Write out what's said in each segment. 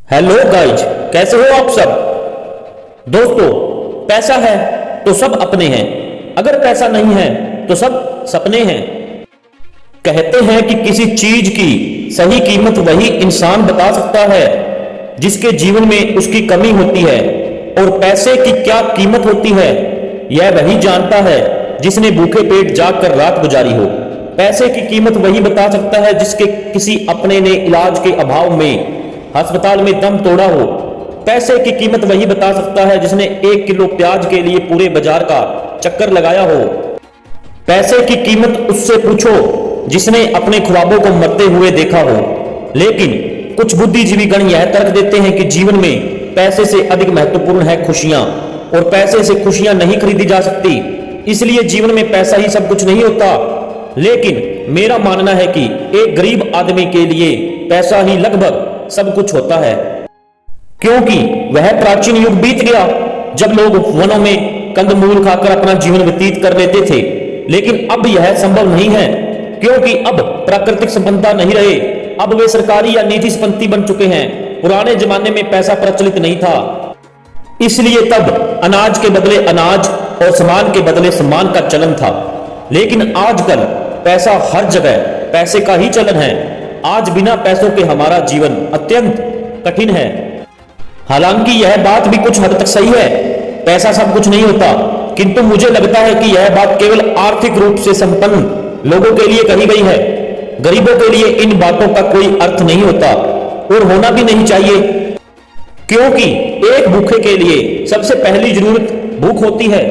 Hello guys, कैसे हो आप सब। दोस्तों, पैसा है तो सब अपने हैं, अगर पैसा नहीं है तो सब सपने हैं। कहते हैं कि किसी चीज की सही कीमत वही इंसान बता सकता है जिसके जीवन में उसकी कमी होती है, और पैसे की क्या कीमत होती है यह वही जानता है जिसने भूखे पेट जाग कर रात गुजारी हो। पैसे की कीमत वही बता सकता है जिसके किसी अपने ने इलाज के अभाव में अस्पताल में दम तोड़ा हो। पैसे की कीमत वही बता सकता है जिसने 1 किलो प्याज के लिए पूरे बाजार का चक्कर लगाया हो। पैसे की कीमत उससे पूछो जिसने अपने ख्वाबों को मरते हुए देखा हो। लेकिन कुछ बुद्धिजीवी गण यह तर्क देते हैं कि जीवन में पैसे से अधिक महत्वपूर्ण है खुशियां, और पैसे से खुशियां नहीं खरीदी जा सकती, इसलिए जीवन में पैसा ही सब कुछ नहीं होता। लेकिन मेरा मानना है कि एक गरीब आदमी के लिए पैसा ही लगभग सब कुछ होता है, क्योंकि वह प्राचीन युग बीत गया जब लोग वनों में कंदमूल खाकर अपना जीवन व्यतीत कर लेते थे। लेकिन अब यह संभव नहीं है, क्योंकि अब प्राकृतिक संपदा नहीं रहे, अब वे सरकारी या निजी संपत्ति बन चुके हैं। पुराने जमाने में पैसा प्रचलित नहीं था, इसलिए तब अनाज के बदले अनाज और सम्मान के बदले सम्मान का चलन था। लेकिन आजकल पैसा हर जगह पैसे का ही चलन है। आज बिना पैसों के हमारा जीवन अत्यंत कठिन है। हालांकि यह बात भी कुछ हद तक सही है, पैसा सब कुछ नहीं होता, किंतु मुझे लगता है कि यह बात केवल आर्थिक रूप से संपन्न लोगों के लिए कही गई है। गरीबों के लिए इन बातों का कोई अर्थ नहीं होता, और होना भी नहीं चाहिए, क्योंकि एक भूखे के लिए सबसे पहली जरूरत भूख होती है।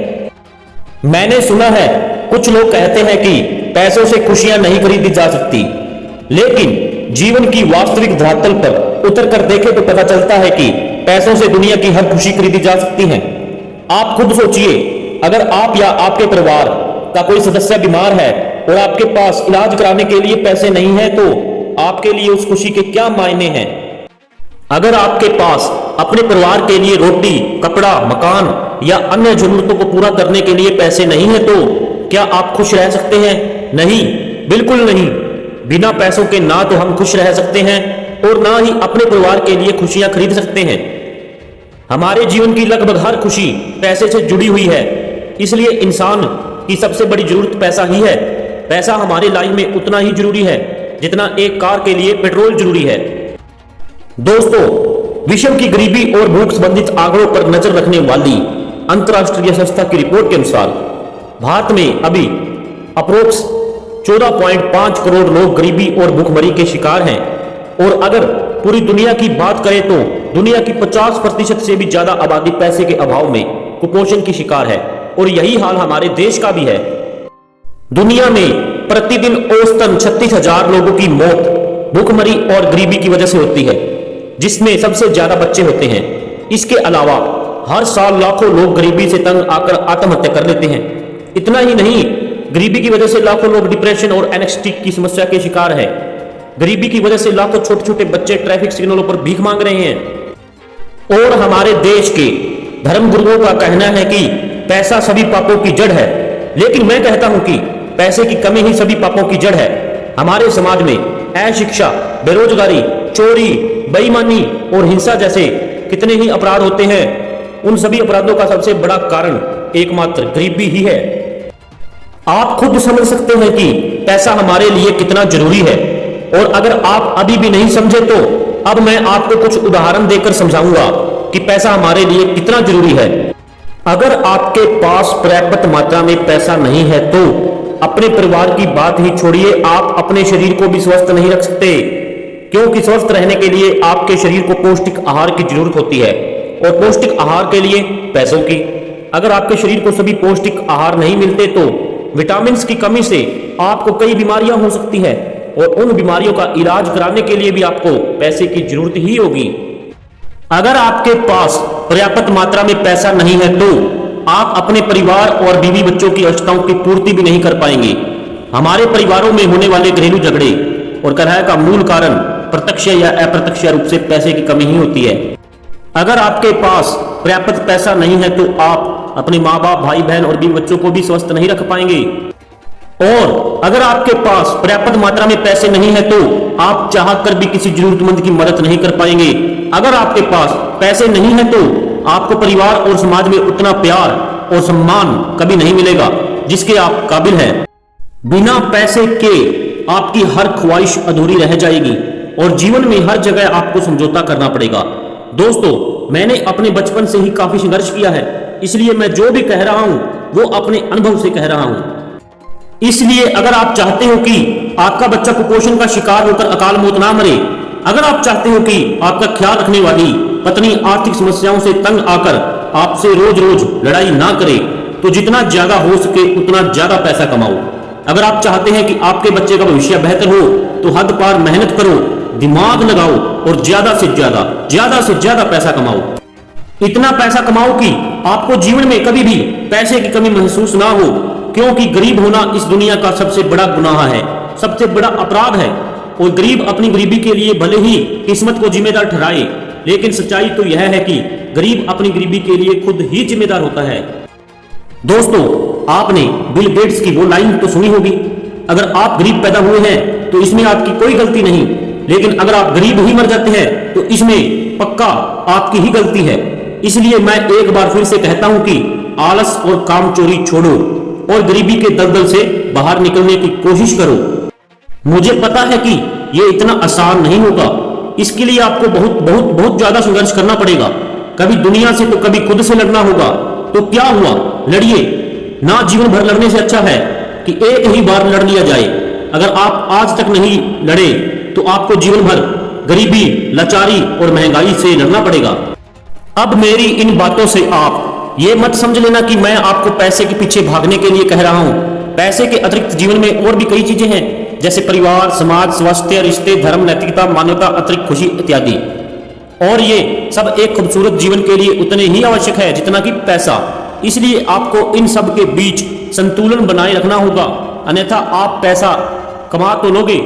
मैंने सुना है कुछ लोग कहते हैं कि पैसों से खुशियां नहीं खरीदी जा सकती, लेकिन जीवन की वास्तविक धरातल पर उतर कर देखें तो पता चलता है कि पैसों से दुनिया की हर खुशी खरीदी जा सकती है। आप खुद सोचिए, अगर आप या आपके परिवार का कोई सदस्य बीमार है और आपके पास इलाज कराने के लिए पैसे नहीं है, तो आपके लिए उस खुशी के क्या मायने हैं। अगर आपके पास अपने परिवार के लिए रोटी, कपड़ा, मकान या अन्य जरूरतों को पूरा करने के लिए पैसे नहीं है, तो क्या आप खुश रह सकते हैं? नहीं, बिल्कुल नहीं। बिना पैसों के ना तो हम खुश रह सकते हैं और ना ही अपने परिवार के लिए खुशियां खरीद सकते हैं। हमारे जीवन की लगभग हर खुशी पैसे से जुड़ी हुई है, इसलिए इंसान की सबसे बड़ी जरूरत पैसा ही है। पैसा हमारी लाइफ में उतना ही जरूरी है जितना एक कार के लिए पेट्रोल जरूरी है। दोस्तों, विश्व की गरीबी और भूख संबंधित आंकड़ों पर नजर रखने वाली अंतरराष्ट्रीय संस्था की रिपोर्ट के अनुसार भारत में अभी अप्रोक्स 14.5 करोड़ लोग गरीबी और भूखमरी के शिकार हैं, और अगर पूरी दुनिया की बात करें तो दुनिया की 50% से भी ज्यादा आबादी पैसे के अभाव में कुपोषण की शिकार है, और यही हाल हमारे देश का भी है। दुनिया में प्रतिदिन औसतन 36,000 लोगों की मौत भूखमरी और गरीबी की वजह से होती है, जिसमें सबसे ज्यादा बच्चे होते हैं। इसके अलावा हर साल लाखों लोग गरीबी से तंग आकर आत्महत्या कर लेते हैं। इतना ही नहीं, गरीबी की वजह से लाखों लोग डिप्रेशन और एंग्जायटी की समस्या के शिकार हैं। गरीबी की वजह से लाखों छोटे छोटे बच्चे ट्रैफिक सिग्नलों पर भीख मांग रहे हैं। और हमारे देश के धर्मगुरुओं का कहना है कि पैसा सभी पापों की जड़ है, लेकिन मैं कहता हूं कि पैसे की कमी ही सभी पापों की जड़ है। हमारे समाज में अशिक्षा, बेरोजगारी, चोरी, बेईमानी और हिंसा जैसे कितने ही अपराध होते हैं। उन सभी अपराधों का सबसे बड़ा कारण एकमात्र गरीबी ही है। आप खुद समझ सकते हैं कि पैसा हमारे लिए कितना जरूरी है, और अगर आप अभी भी नहीं समझे तो अब मैं आपको कुछ उदाहरण देकर समझाऊंगा कि पैसा हमारे लिए कितना जरूरी है। अगर आपके पास पर्याप्त मात्रा में पैसा नहीं है तो अपने परिवार की बात ही छोड़िए, आप अपने शरीर को भी स्वस्थ नहीं रख सकते, क्योंकि स्वस्थ रहने के लिए आपके शरीर को पौष्टिक आहार की जरूरत होती है, और पौष्टिक आहार के लिए पैसों की। अगर आपके शरीर को सभी पौष्टिक आहार नहीं मिलते तो विटामिन की कमी से आपको कई बीमारियां हो सकती है, और उन बीमारियों का इलाज कराने के लिए भी आपको पैसे की जरूरत ही होगी। अगर आपके पास पर्याप्त मात्रा में पैसा नहीं है तो आप अपने परिवार और बीवी बच्चों की आवश्यकताओं की पूर्ति भी नहीं कर पाएंगे। हमारे परिवारों में होने वाले घरेलू झगड़े और कलह का मूल कारण प्रत्यक्ष या अप्रत्यक्ष रूप से पैसे की कमी ही होती है। अगर आपके पास पर्याप्त पैसा नहीं है तो आप अपने माँ बाप, भाई बहन और बीवी बच्चों को भी स्वस्थ नहीं रख पाएंगे। और अगर आपके पास पर्याप्त मात्रा में पैसे नहीं है तो आप चाह कर भी किसी जरूरतमंद की मदद नहीं कर पाएंगे। अगर आपके पास पैसे नहीं है तो आपको परिवार और समाज में उतना प्यार और सम्मान कभी नहीं मिलेगा जिसके आप काबिल हैं। बिना पैसे के आपकी हर ख्वाहिश अधूरी रह जाएगी और जीवन में हर जगह आपको समझौता करना पड़ेगा। दोस्तों, मैंने अपने बचपन से ही काफी संघर्ष किया है, इसलिए मैं जो भी कह रहा हूं वो अपने अनुभव से कह रहा हूं। इसलिए अगर आप चाहते हो कि आपका बच्चा कुपोषण का शिकार होकर अकाल मौत ना मरे, अगर आप चाहते हो कि आपका ख्याल रखने वाली पत्नी आर्थिक समस्याओं से तंग आकर आपसे रोज रोज लड़ाई ना करे, तो जितना ज्यादा हो सके उतना ज्यादा पैसा कमाओ। अगर आप चाहते हैं कि आपके बच्चे का भविष्य बेहतर हो तो हद पार मेहनत करो, दिमाग लगाओ और ज्यादा से ज्यादा पैसा कमाओ। इतना पैसा कमाओ कि आपको जीवन में कभी भी पैसे की कमी महसूस ना हो, क्योंकि गरीब होना इस दुनिया का सबसे बड़ा गुनाह है, सबसे बड़ा अपराध है। और गरीब अपनी गरीबी के लिए भले ही किस्मत को जिम्मेदार ठहराए, लेकिन सच्चाई तो यह है कि गरीब अपनी गरीबी के लिए खुद ही जिम्मेदार होता है। दोस्तों, आपने बिल गेट्स की वो लाइन तो सुनी होगी, अगर आप गरीब पैदा हुए हैं तो इसमें आपकी कोई गलती नहीं, लेकिन अगर आप गरीब ही मर जाते हैं तो इसमें पक्का आपकी ही गलती है। इसलिए मैं एक बार फिर से कहता हूं कि आलस और कामचोरी छोड़ो और गरीबी के दलदल से बाहर निकलने की कोशिश करो। मुझे पता है कि यह इतना आसान नहीं होगा, इसके लिए आपको बहुत ज्यादा संघर्ष करना पड़ेगा। कभी दुनिया से तो कभी खुद से लड़ना होगा। तो क्या हुआ, लड़िए ना। जीवन भर लड़ने से अच्छा है कि एक ही बार लड़ लिया जाए। अगर आप आज तक नहीं लड़े तो आपको जीवन भर गरीबी, लाचारी और महंगाई से लड़ना पड़ेगा। अब मेरी इन बातों से आप ये मत समझ लेना कि मैं आपको पैसे के पीछे भागने के लिए कह रहा हूं। पैसे के अतिरिक्त जीवन में और भी कई चीजें हैं, जैसे परिवार, समाज, स्वास्थ्य, रिश्ते, धर्म, नैतिकता, मानवता, अतिरिक्त खुशी इत्यादि। और ये सब एक खूबसूरत जीवन के लिए उतने ही आवश्यक है जितना कि पैसा। इसलिए आपको इन सब के बीच संतुलन बनाए रखना होगा, अन्यथा आप पैसा कमा तो लोगे,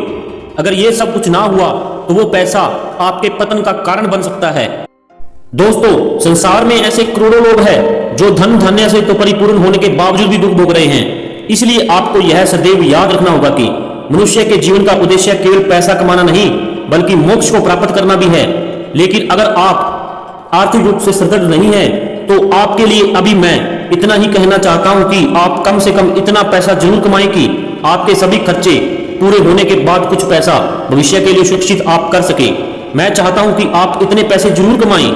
अगर ये सब कुछ ना हुआ तो वो पैसा आपके पतन का कारण बन सकता है। दोस्तों, संसार में ऐसे करोड़ों लोग हैं जो धन धान्य से तो परिपूर्ण होने के बावजूद भी दुख भोग रहे हैं। इसलिए आपको यह सदैव याद रखना होगा कि मनुष्य के जीवन का उद्देश्य केवल पैसा कमाना नहीं बल्कि मोक्ष को प्राप्त करना भी है। लेकिन अगर आप आर्थिक रूप से सुदृढ़ नहीं है तो आपके लिए अभी मैं इतना ही कहना चाहता हूं कि आप कम से कम इतना पैसा जरूर कमाएं कि आपके सभी खर्चे पूरे होने के बाद कुछ पैसा भविष्य के लिए सुरक्षित आप कर सके। मैं चाहता हूं कि आप इतने पैसे जरूर कमाएं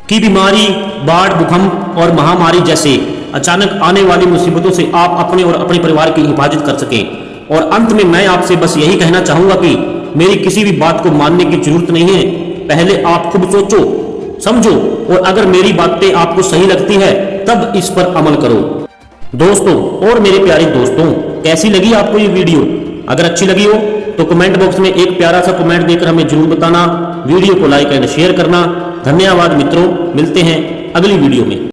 कि बीमारी, बाढ़, भूकंप और महामारी जैसे अचानक आने वाली मुसीबतों से आप अपने और अपने परिवार की हिफाजत कर सकें। और अंत में मैं आपसे बस यही कहना चाहूंगा कि मेरी किसी भी बात को मानने की जरूरत नहीं है, पहले आप खुद सोचो, समझो और अगर मेरी बातें आपको सही लगती है तब इस पर अमल करो। दोस्तों और मेरे प्यारे दोस्तों, कैसी लगी आपको ये वीडियो? अगर अच्छी लगी हो तो कमेंट बॉक्स में एक प्यारा सा कमेंट देकर हमें जरूर बताना। वीडियो को लाइक एंड शेयर करना। धन्यवाद मित्रों, मिलते हैं अगली वीडियो में।